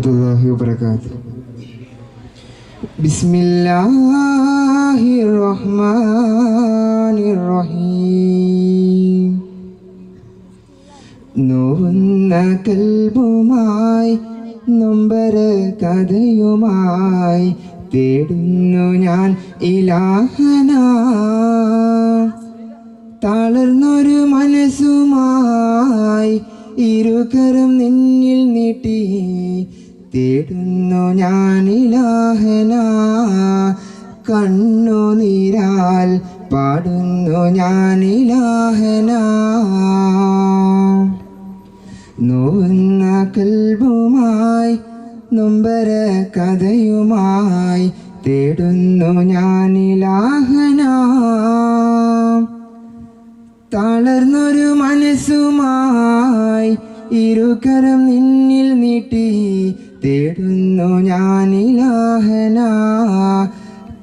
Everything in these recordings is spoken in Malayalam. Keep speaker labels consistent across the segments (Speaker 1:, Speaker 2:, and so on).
Speaker 1: വറഹ്മത്തുള്ളാഹി വബറകാതുഹു. ബിസ്മില്ലാഹിർ റഹ്മാനിർ റഹീം. നോവുന്ന കൽബുമായി നൊമ്പര കഥയുമായി തേടുന്നു ഞാൻ ഇലാഹനാ. തളർന്നൊരു മനസ്സുമായി ഇരുകരം നിന്നിൽ നീട്ടി തേടുന്നു ഞാൻ ഇലാഹനാ. കണ്ണുനീരാൽ പാടുന്നു ഞാൻ ഇലാഹനാ. നോവുന്ന കൽബുമായി നൊമ്പര കഥയുമായി തേടുന്നു ഞാൻ ഇലാഹനാ. തളർന്നൊരു മനസ്സുമായി ഇരുകരം നിന്നിൽ നീട്ടി തേടുന്നു ഞാൻ ഇലാഹനാ.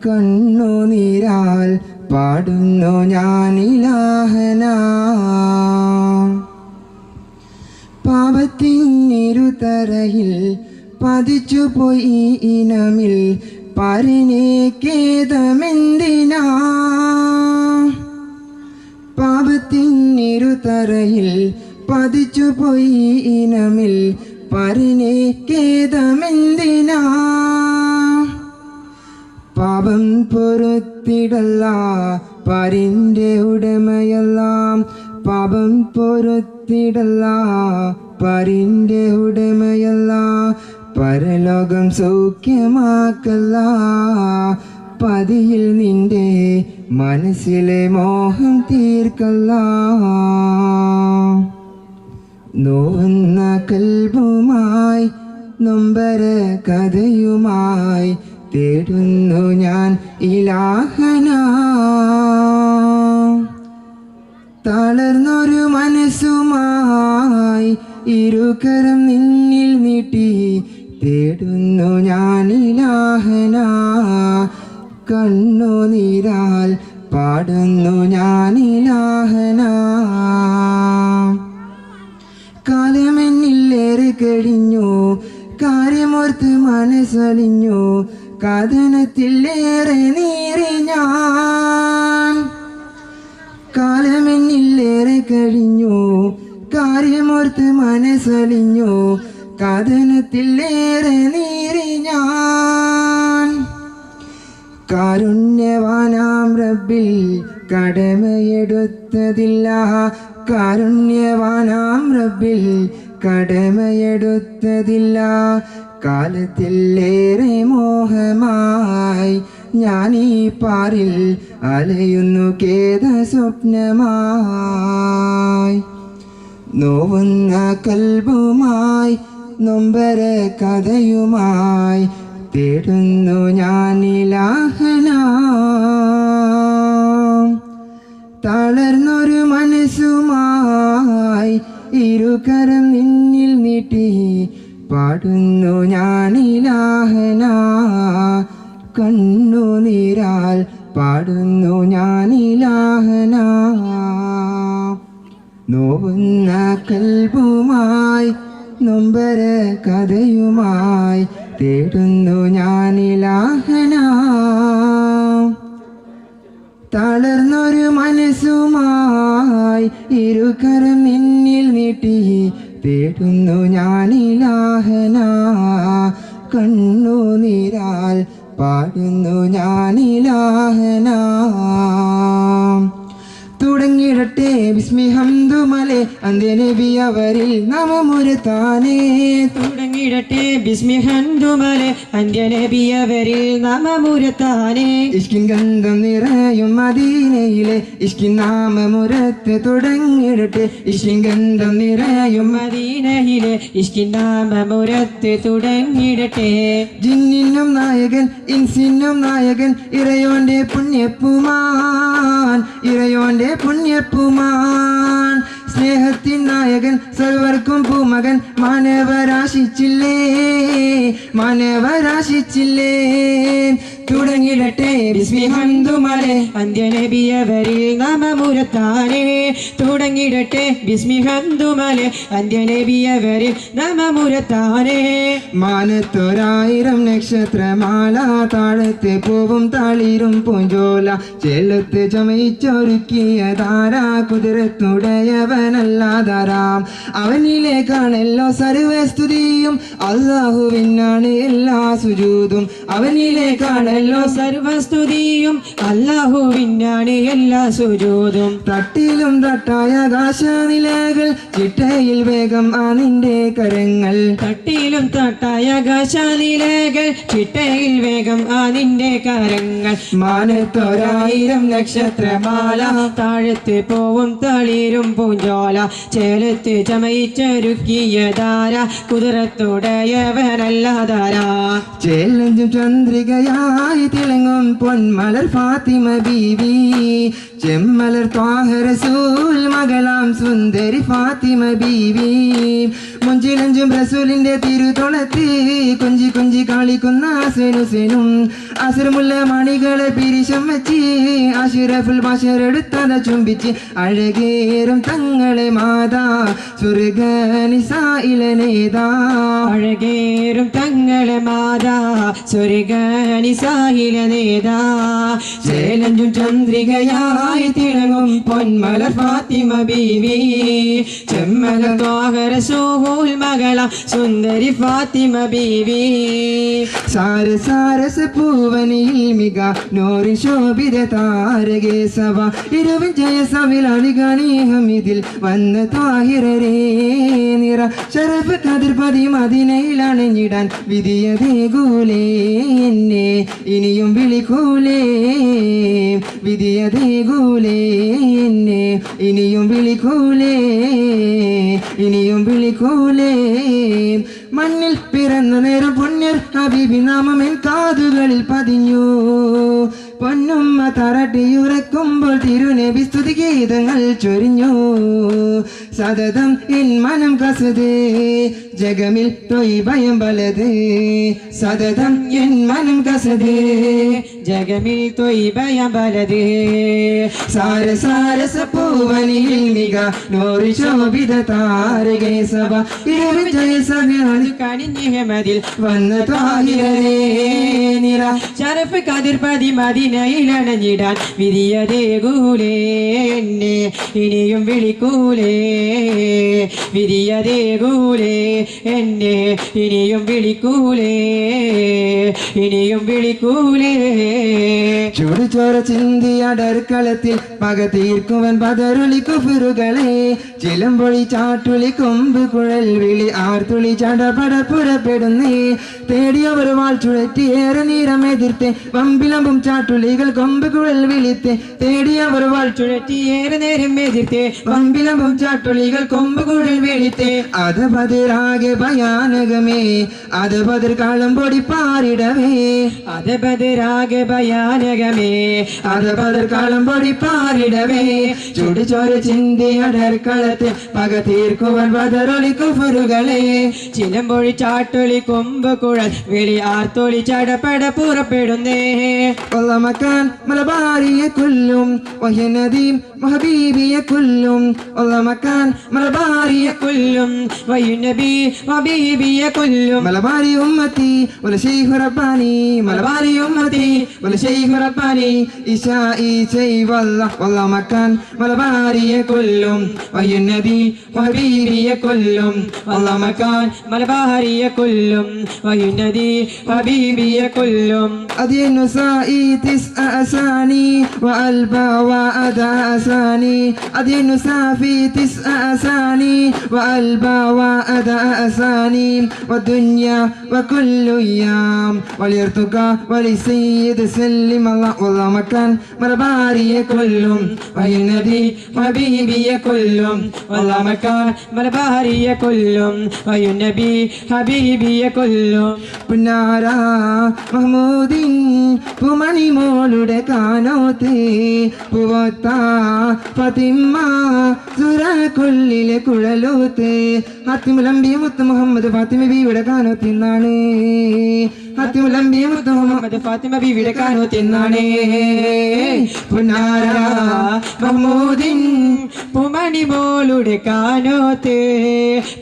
Speaker 1: കണ്ണുനീരാൽ പാടുന്നു ഞാൻ ഇലാഹനാ. പാപത്തിനിരുതരയിൽ പതിച്ചുപോയി ഇനമിൽ പരിനെ ഖേദമെന്തിനാ. പാപത്തിനിരുതരയിൽ പതിച്ചുപോയി ഇനമിൽ പരിനെ ഖേദമെന്തിനാ. പാപം പൊറുത്തിടല്ല പരിൻ്റെ ഉടമയെല്ലാം. പാപം പൊറുത്തിടല്ല പരിൻ്റെ ഉടമയല്ല. പരലോകം സൗഖ്യമാക്കല്ല പതിയിൽ നിന്റെ മനസ്സിലെ മോഹം തീർക്കല്ല. നോവുന്ന കൽബുമായി നൊമ്പര കഥയുമായി തേടുന്നു ഞാൻ ഇലാഹനാ. തളർന്നൊരു മനസ്സുമായി ഇരുകരം നിന്നിൽ നീട്ടി തേടുന്നു ഞാൻ ഇലാഹനാ. കണ്ണുനീരാൽ പാടുന്നു ഞാൻ ഇലാഹനാ. കാലമെന്നിലേറെ കഴിഞ്ഞു കാര്യമോർത്ത് മനസ്സലിഞ്ഞു കഥനത്തിലേറെ നീറി ഞാൻ. കാലമെന്നിലേറെ കഴിഞ്ഞു കാര്യമോർത്ത് മനസ്സലിഞ്ഞു കഥനത്തിലേറെ നീറി ഞാൻ. കാരുണ്യവാനാം റബ്ബിൽ കടമയെടുത്തതില്ല. കാരുണ്യവാനാം റബ്ബിൽ കടമയെടുത്തതില്ല. കാലത്തിലേറെ മോഹമായി ഞാൻ ഈ പാറിൽ അലയുന്നു ഖേദ സ്വപ്നമായി. നോവുന്ന കൽബുമായി നൊമ്പര കഥയുമായി തേടുന്നു ഞാൻ ഇലാഹനാ. തളർന്നൊരു മനസ്സുമായി ഇരുകരം നിന്നിൽ നീട്ടി പാടുന്നു ഞാൻ ഇലാഹനാ. കണ്ണുനീരാൽ പാടുന്നു ഞാൻ ഇലാഹനാ. നോവുന്ന കൽബുമായി നൊമ്പര കഥയുമായി തേടുന്നു ഞാൻ ഇലാഹനാ. തളർന്നൊരു മനസ്സുമായി ഇരുകരം നിന്നിൽ നീട്ടി തേടുന്നു ഞാൻ ഇലാഹനാ. കണ്ണുനീരാൽ പാടുന്നു ഞാൻ ഇലാഹനാ. തുടങ്ങിടട്ടെ ബിസ്മി ഹംദുമലെ അന്ത്യനബി അവരിൽ നമമുരത്താനേ.
Speaker 2: തുടങ്ങിടട്ടെ ബിസ്മി ഹംദുമലെ അന്ത്യനബി അവരിൽ നമമുരത്താനേ.
Speaker 1: ഇഷ്കിൻ ഗന്ധം നിറയും മദീനയിലെ ഇഷ്കിൻ നാമമുരത്ത് തുടങ്ങിടട്ടെ. ഇഷ്കിൻ ഗന്ധം നിറയും
Speaker 2: മദീനയിലെ ഇഷ്കിൻ നാമമുരത്ത് തുടങ്ങിടട്ടെ.
Speaker 1: ജിന്നിനും നായകൻ ഇൻസിനും നായകൻ ഇറയോന്റെ പുണ്യപ്പുമാൻ. ഇറയോന്റെ പുണ്യപ്പുമാൻ സ്നേഹത്തിൻ നായകൻ സർവർക്കും പൂമകൻ. മാനവരാശിച്ചില്ലേ മാനവരാശിച്ചില്ലേ
Speaker 2: തുടങ്ങിടട്ടെ ബിസ്മി ഹന്തുമലെ അന്ത്യനബിയവരിൽ നാമമുരത്താനേ തുടങ്ങിടട്ടെ ബിസ്മി ഹന്തുമലെ അന്ത്യനബിയവരിൽ നാമമുരത്താനേ
Speaker 1: മാനത്തൊരായിരം നക്ഷത്രമാല താഴത്ത് പൂവും താളിരും പൂഞ്ചോല ചെലുത്ത് ചമയിച്ചൊരുക്കിയതാരാ കുതിരത്തുടയവനല്ലാതാരാം അവനിലേക്കാണല്ലോ സർവസ്തുതിയും അല്ലാഹുവിനാണ് എല്ലാ സുജൂദും
Speaker 2: അവനിലേക്കാണല്ലോ സർവസ്തുതിയും അല്ലാഹുവിനാണ് എല്ലാ സുജൂദും
Speaker 1: തട്ടിലും തട്ടായ ആകാശനിലകൾ ചിട്ടയിൽ വേഗം ആ നിന്റെ കരങ്ങൾ
Speaker 2: തട്ടിയിലും തട്ടായ ആകാശനിലകൾ ചിട്ടയിൽ വേഗം ആ നിന്റെ കരങ്ങൾ
Speaker 1: മാനത്തൊരായിരം നക്ഷത്രമാല
Speaker 2: താഴത്ത് പോവും തളിരും പൂഞ്ചോല ചേലത്ത് ചമയിച്ചൊരുക്കിയതാര കുതിരത്തുടയവനല്ലാതാരാ
Speaker 1: ചേലഞ്ചും ചന്ദ്രികയായി തിളങ്ങും പൊന്മലർ ഫാത്തിമ ബീവി ചെമ്മലർ ത്വാഹ റസൂൽ മകളാം സുന്ദരി ഫാത്തിമ ബീവി മുഞ്ചിലഞ്ചും റസൂലിന്റെ തിരുതൊളത്ത് കൊഞ്ചി കൊഞ്ചി കളിക്കുന്ന സെനും അസുരമുള്ള മണികളെ പിരിശം വെച്ച് അഷുറഫുൽ ബഷറെടുത്തത ചുംബിച്ച് അഴകേറും തങ്ങളെ മാതാ സ്വർഗനിസായിലനേതാ
Speaker 2: അഴകേറും തങ്ങളെ മാതാ സ്വർഗനിസായിലനേതാ ചേലഞ്ചും ചന്ദ്രികയായി തിളങ്ങും പൊന്മലർ ഫാത്തിമ ബീവി ചെമ്മലർ ത്വാഹ റസൂൽ മകള സുന്ദരി ഫാത്തിമ ബീവി
Speaker 1: സാരസ പൂവനിൽ മിക നോറി ശോഭിത താരകേ സഭ ഇരുവൻ ജയസവിലാളി ഗണീഹമിതിൽ വന്ന താഹിരരേ നിറ ശരഫ് കതിർപതി മദിനയിലണഞ്ഞിടാൻ വിധിയതേകൂലേ എന്നെ ഇനിയും വിളിക്കൂലേ വിധിയതേകൂലേ എന്നെ ഇനിയും വിളിക്കൂലേ ഇനിയും വിളിക്കൂലേ മണ്ണിൽ പിറന്ന നേരം പുണ്യർ ഹബീബി നാമം എൻ കാതുകളിൽ പതിഞ്ഞു പൊന്നുമ്മ തറട്ടിയുറക്കുമ്പോൾ തിരുനബി സ്തുതി ഗീതങ്ങൾ ചൊരിഞ്ഞു സതതം എൻ മനം കസത് ജഗമിൽ തൊയ്ഭയം ബലത് സതതം എൻ മനം കസത്
Speaker 2: ജഗമിൽ തൊയ്ഭയം ബലത്
Speaker 1: സാരസ പൂവനിൽ മിക നോറി ശോഭിത താരകേ സഭ ഇരുവൻ ജയസഭ്യാനി
Speaker 2: കണിഞ്ഞിഹമതിൽ
Speaker 1: വന്ന താഹിരരേ നിറ
Speaker 2: ശരഫ് കതിർപതി മദിനയിലണഞ്ഞിടാൻ വിധിയതേകൂലേ എന്നെ ഇനിയും വിളിക്കൂലേ വിധിയതേകൂലേ എന്നെ ഇനിയും വിളിക്കൂലേ ഇനിയും വിളിക്കൂലേ
Speaker 1: ചുടുചോര ചിന്തിയടർക്കളത്തിൽ പക തീർക്കുവൻ പതറുളി കുഫുറുകളെ ചിലമ്പൊളി ചാട്ടുളി കൊമ്പ് കുഴൽ വിളി ആർത്തുളി ചടപട പുറപ്പെടുന്നേ തേടിയവർ വാൾ ചുഴറ്റി ഏറെ നീരമെതിർത്തെ വമ്പിലമ്പും ചാട്ടുളികൾ കൊമ്പ് കുഴൽ വിളിത്തെ തേടിയവർ വാൾ ചുഴറ്റി
Speaker 2: ഏറെ നേരം എതിർത്തേ
Speaker 1: വമ്പിലമ്പും ചാട്ടുളികൾ കൊമ്പ് കുഴൽ വിളിത്തെ അത് പതിരാകെ ഭയാനകമേ അത് പതിർ കാളം പൊടി പാറിടവേ
Speaker 2: അത് ബദരാകെ ഭയാനകമേ
Speaker 1: അത് പതിർ കാളം പൊടി പാറിടവേ ചുടുചോര ചിന്തിയടർക്കളത്തിൽ പക തീർക്കുവൻ പതറുളി കുഫറുകളെ
Speaker 2: ചിലമ്പൊഴി ചാട്ടുളി കൊമ്പ് കുഴൽ വിളി ആർത്തൊളി ചടപട പുറപ്പെടുന്നേ
Speaker 1: والله مكان ملباري كلهم وهي نديم وحبيبي كلهم والله مكان ملباري
Speaker 2: كلهم والنبي وبيبي كلهم
Speaker 1: ملباري أمتي ولا شيخ رباني ملباري أمتي ولا شيخ رباني إشائي شيء والله مكان ملباري كلهم وهي النبي وحبيبي كلهم
Speaker 2: والله مكان ملباري كلهم والنبي وبيبي كلهم
Speaker 1: أدي النسائي تسع أساني وألبا وأدا أساني أدي النسافي تسع أساني وألبا وأدا أساني والدنيا وكل أيام وليرتقى ولسيد سلم الله والله مكان مرباري كلهم وهي النبي حبيبي كلهم
Speaker 2: والله مكان مرباري كلهم والنبي حبيبي كلهم
Speaker 1: പുന്നാരാ മഹ്മൂദിൻ പുമണി മോളുടെ കാനോത്ത് പുവത്ത ഫാത്തിമ സുറക്കുള്ളിലെ കുഴലൂത്ത് ഫാത്തിമുലമ്പി മുത്ത് മുഹമ്മദ് ഫാത്തിമ ബിയുടെ കാനോത്തിന്നാണ് ഹത്തിമുലംബിയ മുത്തു
Speaker 2: മുഹമ്മദ് ഫാത്തിമ ബീവിയുടെ കാനോത്തിന്നാണേ പുന്നാര മഹ്മൂദിൻ പൂമണി മോളുടെ കാനോത്ത്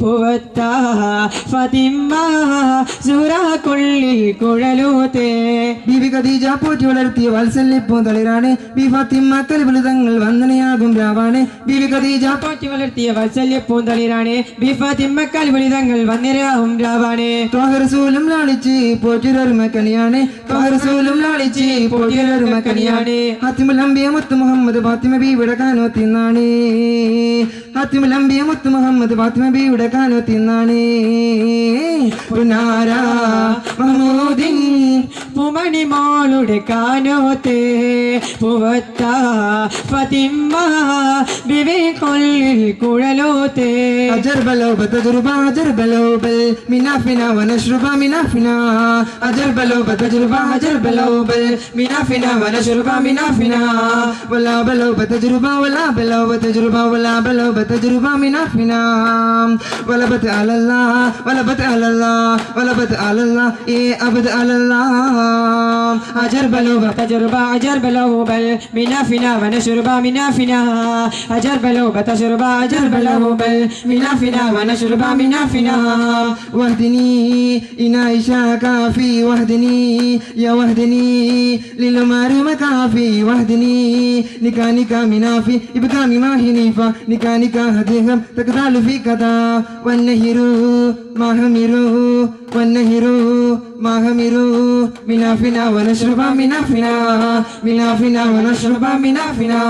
Speaker 2: പൂവത്ത ഫാത്തിമ സുറാക്കുള്ളിൽ കുഴലൂത്തേ
Speaker 1: ബീവി ഖദീജ പോറ്റി വളർത്തിയ വാത്സല്യപ്പൂന്തളിരാണ് ബി ഫാത്തിമ കൽബിൽ തങ്ങൾ വന്ദനയാകും രാവാണ് ബീവി ഖദീജ
Speaker 2: പോറ്റി വളർത്തിയ വാത്സല്യപ്പൂന്തളിരാണ് ബി ഫാത്തിമ കൽബിൽ തങ്ങൾ വന്ദനയാകും രാവാണ്
Speaker 1: ത്വാഹറസൂലും ലാളിച്ച് പോറ്റിയൊരുമക്കനിയാണ് ത്വാഹറസൂലും ലാളിച്ച് പോറ്റിയൊരുമക്കനിയാണ് ഹത്തിമുൽ അംബിയ മുത്ത് മുഹമ്മദ് ഫാത്തിമ ബീവിയുടെ കാനോത്തിന്നാണ് ഹത്തിമുൽ അംബിയ മുത്ത് മുഹമ്മദ് ഫാത്തിമ ബീവിയുടെ കാനോത്തിന്നാണ് പുനാര മഹ്മൂദിൻ
Speaker 2: പൂമണി മോളുടെ കാനോത്ത് പൂവത്ത ഫാത്തിമ ബിവി കൊള്ളിൽ കുഴലൂത്ത്
Speaker 1: أجربلو بتجربة أجربلو بل منافنا ونشرب منافنا أجربلو بتجربة أجربلو بل منافنا ونشرب منافنا ولا بلو بتجربة ولا بلو بتجربة ولا بلو بتجربة منافنا ولا بت على الله ولا بت على الله ولا بت على الله إيه أبد على الله
Speaker 2: أجربلو بتجربة أجربلو بل منافنا ونشرب منافنا أجربلو بتجربة أجربلو بل منافنا ونشرب منافنا
Speaker 1: واهدني إنا إشاك في واهدني يا واهدني للمار مكافي واهدني نكا نكا منافي إبقى مماهنيفا نكا نكا هدهم تقدال في كذا والنهر ما همرو والنهر ما همرو منافنا ونشرب منافنا منافنا ونشرب منافنا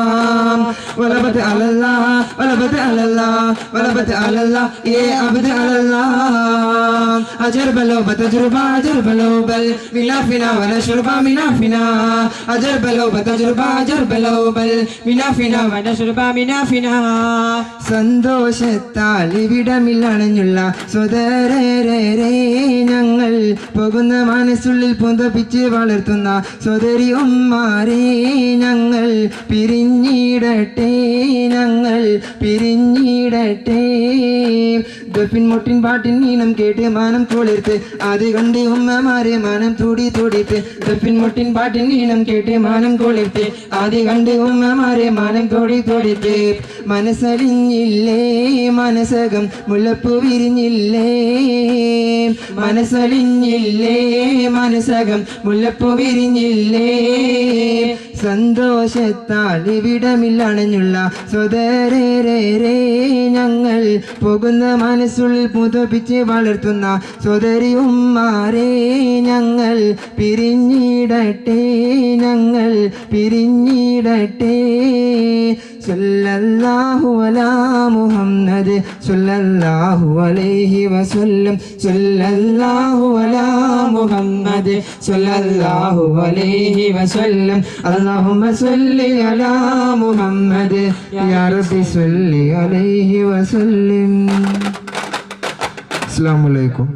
Speaker 1: ولا بد على الله ولا بد على الله ولا بد على الله يا عبد على الله أجربلو بتجربة أجربلو بل منافنا ونشرب منافنا أجربلو بتجربة أجربلو بل منافنا
Speaker 2: ونشرب منافنا
Speaker 1: സന്തോഷത്താൽ ഇവിടമില്ലണഞ്ഞുള്ള സ്വതരേ ഞങ്ങൾ പോകുന്ന മനസ്സുള്ളിൽ പുന്തപ്പിച്ച് വളർത്തുന്ന സ്വതരി ഉമ്മാരെ ഞങ്ങൾ പിരിഞ്ഞിടട്ടെ ഞങ്ങൾ പിരിഞ്ഞിടട്ടെ ദഫിൻ മുട്ടിൻ പാട്ടിൻ നീനം കേട്ട് മാനം കുളിർത്ത് അത് കണ്ട് ഉമ്മമാരെ മാനം തൂടി തൂടിത്ത് ദഫിൻ മുട്ടിൻ പാട്ടിൻ നീനം കേട്ട് മാനം കുളിർത്ത് അത് കണ്ട് ഉമ്മമാരെ മാനം തൂടി തൂടിത്ത് മനസ്സലിഞ്ഞില്ലേ മനസകം മുല്ലപ്പൂ വിരിഞ്ഞില്ലേ മനസ്സലിഞ്ഞില്ലേ മനസകം മുല്ലപ്പൂ വിരിഞ്ഞില്ലേ സന്തോഷത്താൽ ഇവിടമില്ലണഞ്ഞുള്ള സ്വതരേ ഞങ്ങൾ പോകുന്ന മനസ്സുള്ളിൽ പുതപ്പിച്ച് വളർത്തുന്ന സ്വതരി ഉമ്മാരെ ഞങ്ങൾ പിരിഞ്ഞിടട്ടെ ഞങ്ങൾ പിരിഞ്ഞിടട്ടെ സല്ലല്ലാഹു അലാ മുഹമ്മദ് സല്ലല്ലാഹു അലൈഹി വസല്ലം സല്ലല്ലാഹു അലാ മുഹമ്മദ് സല്ലല്ലാഹു അലൈഹി വസല്ലം അല്ലാഹുമ്മ സല്ലി അലാ മുഹമ്മദ് യാ റബ്ബി സല്ലി അലൈഹി വസല്ലം. അസ്സലാമു അലൈക്കും.